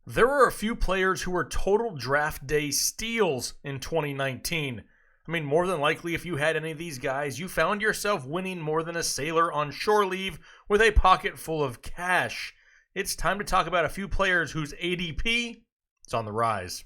There were a few players who were total draft day steals in 2019. I mean, more than likely, if you had any of these guys, you found yourself winning more than a sailor on shore leave with a pocket full of cash. It's time to talk about a few players whose ADP is on the rise.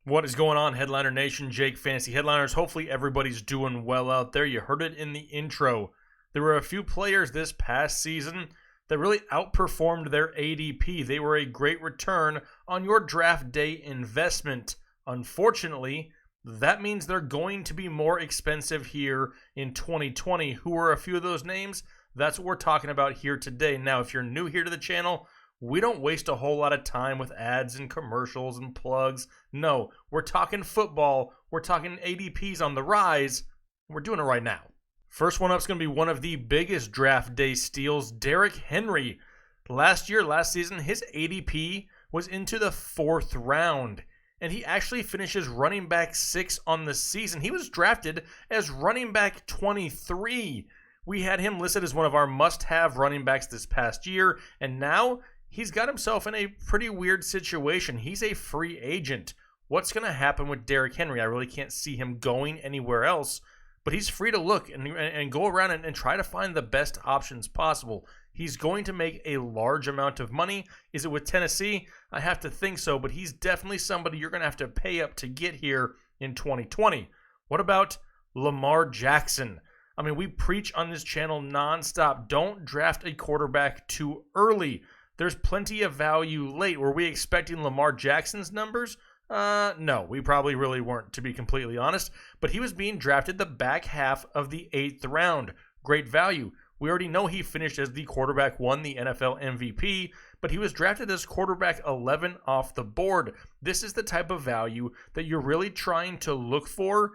What is going on, Headliner Nation? Jake Fantasy Headliners. Hopefully everybody's doing well out there. You heard it in the intro. There were a few players this past season that really outperformed their ADP. They were a great return on your draft day investment. Unfortunately, that means they're going to be more expensive here in 2020. Who are a few of those names? That's what we're talking about here today. Now, if you're new here to the channel, we don't waste a whole lot of time with ads and commercials and plugs. No, we're talking football. We're talking ADPs on the rise. We're doing it right now. First one up is going to be one of the biggest draft day steals, Derrick Henry. Last season, his ADP was into the 4th round, and he actually finishes running back 6 on the season. He was drafted as running back 23. We had him listed as one of our must-have running backs this past year, and now he's got himself in a pretty weird situation. He's a free agent. What's going to happen with Derrick Henry? I really can't see him going anywhere else, but he's free to look and go around and try to find the best options possible. He's going to make a large amount of money. Is it with Tennessee? I have to think so, but he's definitely somebody you're going to have to pay up to get here in 2020. What about Lamar Jackson? I mean, we preach on this channel nonstop. Don't draft a quarterback too early. There's plenty of value late. Were we expecting Lamar Jackson's numbers? No, we probably really weren't, to be completely honest. But he was being drafted the back half of the 8th round. Great value. We already know he finished as the quarterback 1, the NFL MVP, but he was drafted as quarterback 11 off the board. This is the type of value that you're really trying to look for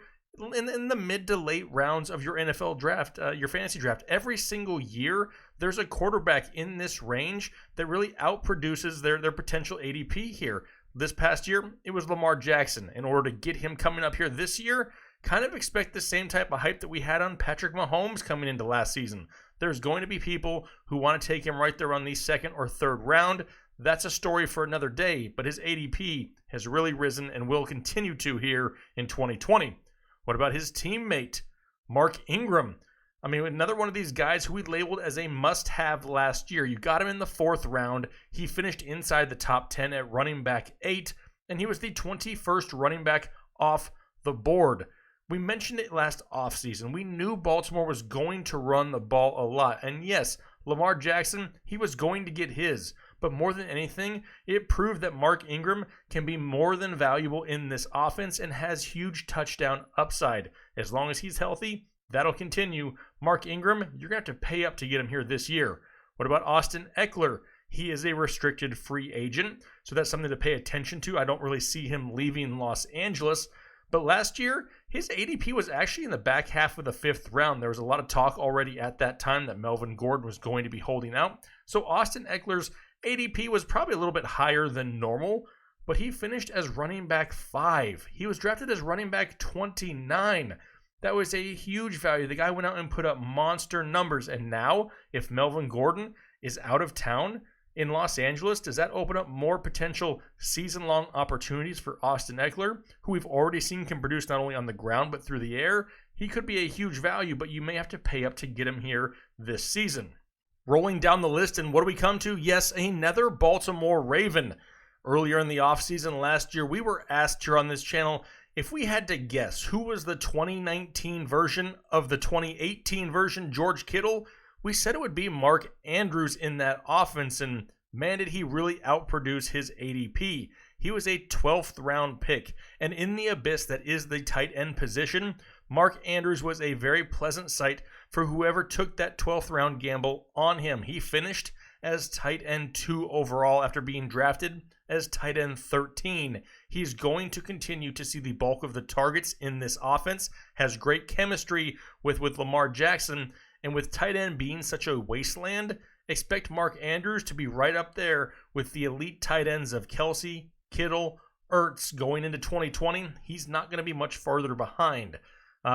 in the mid to late rounds of your NFL draft, your fantasy draft. Every single year, there's a quarterback in this range that really outproduces their potential ADP here. This past year, it was Lamar Jackson. In order to get him coming up here this year, kind of expect the same type of hype that we had on Patrick Mahomes coming into last season. There's going to be people who want to take him right there on the 2nd or 3rd round. That's a story for another day, but his ADP has really risen and will continue to here in 2020. What about his teammate, Mark Ingram? I mean, another one of these guys who we labeled as a must-have last year. You got him in the 4th round. He finished inside the top 10 at running back 8, and he was the 21st running back off the board. We mentioned it last offseason. We knew Baltimore was going to run the ball a lot. And yes, Lamar Jackson, he was going to get his. But more than anything, it proved that Mark Ingram can be more than valuable in this offense and has huge touchdown upside. As long as he's healthy, that'll continue. Mark Ingram, you're going to have to pay up to get him here this year. What about Austin Eckler? He is a restricted free agent, so that's something to pay attention to. I don't really see him leaving Los Angeles. But last year, his ADP was actually in the back half of the 5th round. There was a lot of talk already at that time that Melvin Gordon was going to be holding out. So Austin Eckler's ADP was probably a little bit higher than normal, but he finished as running back 5. He was drafted as running back 29. That was a huge value. The guy went out and put up monster numbers. And now, if Melvin Gordon is out of town in Los Angeles, does that open up more potential season-long opportunities for Austin Eckler, who we've already seen can produce not only on the ground but through the air? He could be a huge value, but you may have to pay up to get him here this season. Rolling down the list, and what do we come to? Yes, another Baltimore Raven. Earlier in the offseason last year, we were asked here on this channel if we had to guess who was the 2019 version of the 2018 version, George Kittle. We said it would be Mark Andrews in that offense, and man, did he really outproduce his ADP. He was a 12th round pick, and in the abyss that is the tight end position, Mark Andrews was a very pleasant sight for whoever took that 12th round gamble on him. He finished as tight end 2 overall after being drafted as tight end 13. He's going to continue to see the bulk of the targets in this offense, has great chemistry with Lamar Jackson, and with tight end being such a wasteland, expect Mark Andrews to be right up there with the elite tight ends of Kelsey, Kittle, Ertz going into 2020. He's not going to be much farther behind.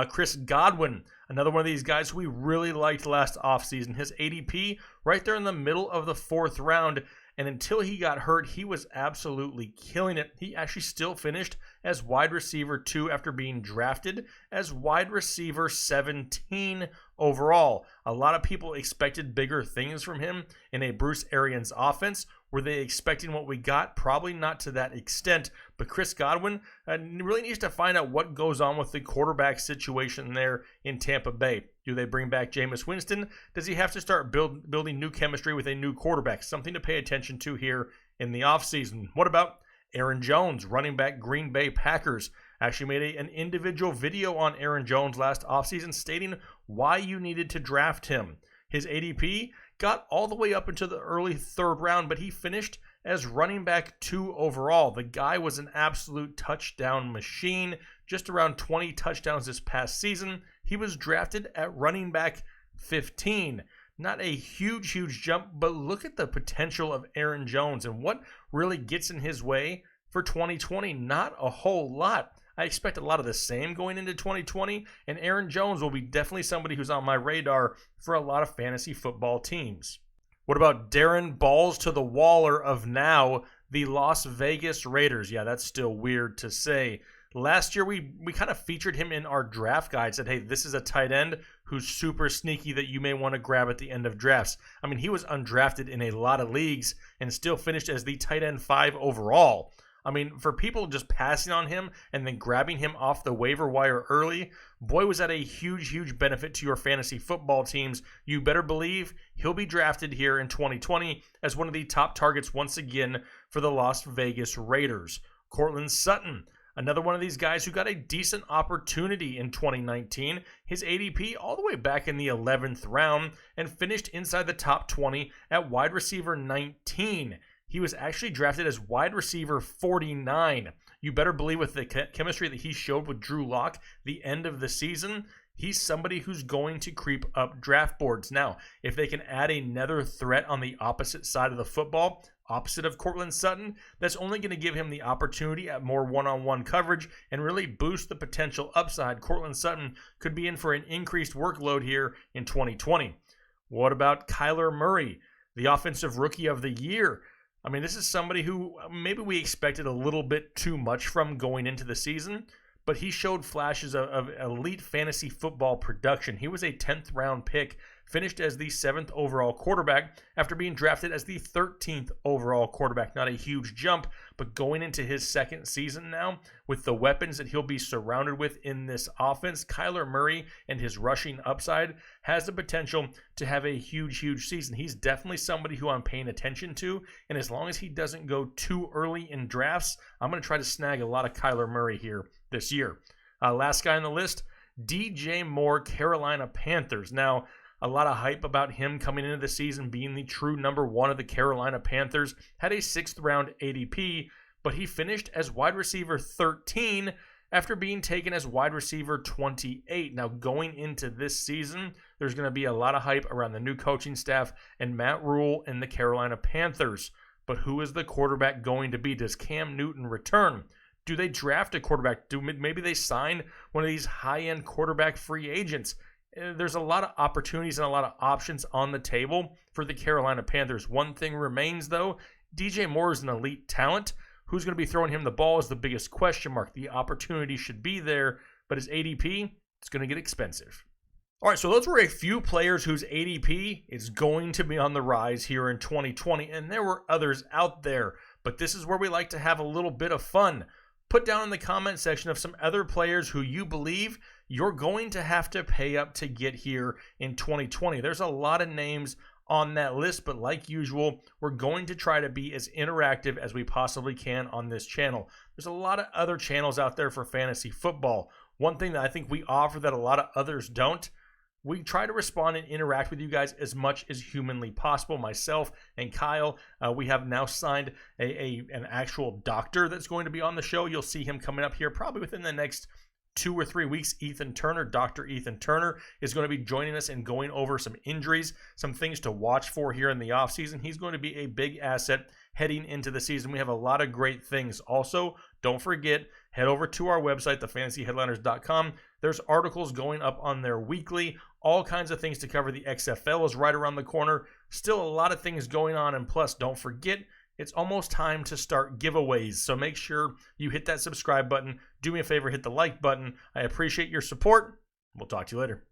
Chris Godwin, another one of these guys who we really liked last offseason. His ADP right there in the middle of the 4th round. And until he got hurt, he was absolutely killing it. He actually still finished as wide receiver 2 after being drafted as wide receiver 17 overall. A lot of people expected bigger things from him in a Bruce Arians offense. Were they expecting what we got? Probably not to that extent. But Chris Godwin really needs to find out what goes on with the quarterback situation there in Tampa Bay. Do they bring back Jameis Winston? Does he have to start building new chemistry with a new quarterback? Something to pay attention to here in the offseason. What about Aaron Jones, running back Green Bay Packers? Actually made an individual video on Aaron Jones last offseason stating why you needed to draft him. His ADP got all the way up into the early 3rd round, but he finished as running back 2 overall. The guy was an absolute touchdown machine, just around 20 touchdowns this past season. He was drafted at running back 15. Not a huge jump, but look at the potential of Aaron Jones and what really gets in his way for 2020. Not a whole lot. I expect a lot of the same going into 2020, and Aaron Jones will be definitely somebody who's on my radar for a lot of fantasy football teams. What about Darren Balls to the Waller of now, the Las Vegas Raiders? Yeah, that's still weird to say. Last year, we kind of featured him in our draft guide, said, hey, this is a tight end who's super sneaky that you may want to grab at the end of drafts. I mean, he was undrafted in a lot of leagues and still finished as the tight end 5 overall. I mean, for people just passing on him and then grabbing him off the waiver wire early, boy, was that a huge benefit to your fantasy football teams. You better believe he'll be drafted here in 2020 as one of the top targets once again for the Las Vegas Raiders. Courtland Sutton, another one of these guys who got a decent opportunity in 2019. His ADP all the way back in the 11th round and finished inside the top 20 at wide receiver 19. He was actually drafted as wide receiver 49. You better believe with the chemistry that he showed with Drew Lock the end of the season, he's somebody who's going to creep up draft boards. Now, if they can add another threat on the opposite side of the football, opposite of Courtland Sutton, that's only going to give him the opportunity at more one-on-one coverage and really boost the potential upside. Courtland Sutton could be in for an increased workload here in 2020. What about Cuyler Murray, the offensive rookie of the year? I mean, this is somebody who maybe we expected a little bit too much from going into the season, but he showed flashes of elite fantasy football production. He was a 10th round pick, finished as the 7th overall quarterback after being drafted as the 13th overall quarterback. Not a huge jump, but going into his 2nd season now with the weapons that he'll be surrounded with in this offense, Cuyler Murray and his rushing upside has the potential to have a huge season. He's definitely somebody who I'm paying attention to, and as long as he doesn't go too early in drafts, I'm going to try to snag a lot of Cuyler Murray here this year. Last guy on the list, DJ Moore, Carolina Panthers. Now, a lot of hype about him coming into the season being the true number 1 of the Carolina Panthers. Had a 6th round ADP, but he finished as wide receiver 13 after being taken as wide receiver 28. Now, going into this season, there's going to be a lot of hype around the new coaching staff and Matt Rule and the Carolina Panthers. But who is the quarterback going to be? Does Cam Newton return? Do they draft a quarterback? Maybe they sign one of these high-end quarterback free agents? There's a lot of opportunities and a lot of options on the table for the Carolina Panthers. One thing remains, though, DJ Moore is an elite talent. Who's going to be throwing him the ball is the biggest question mark. The opportunity should be there, but his ADP, it's going to get expensive. All right, so those were a few players whose ADP is going to be on the rise here in 2020, and there were others out there, but this is where we like to have a little bit of fun. Put down in the comment section of some other players who you believe you're going to have to pay up to get here in 2020. There's a lot of names on that list, but like usual, we're going to try to be as interactive as we possibly can on this channel. There's a lot of other channels out there for fantasy football. One thing that I think we offer that a lot of others don't, we try to respond and interact with you guys as much as humanly possible. Myself and Kyle, we have now signed an actual doctor that's going to be on the show. You'll see him coming up here probably within the next 2 or 3 weeks. Ethan Turner, Dr. Ethan Turner, is going to be joining us and going over some injuries, some things to watch for here in the offseason. He's going to be a big asset heading into the season. We have a lot of great things. Also, don't forget, head over to our website, thefantasyheadliners.com. There's articles going up on their weekly, all kinds of things to cover. The XFL is right around the corner. Still a lot of things going on, and plus, don't forget, it's almost time to start giveaways. So make sure you hit that subscribe button. Do me a favor, hit the like button. I appreciate your support. We'll talk to you later.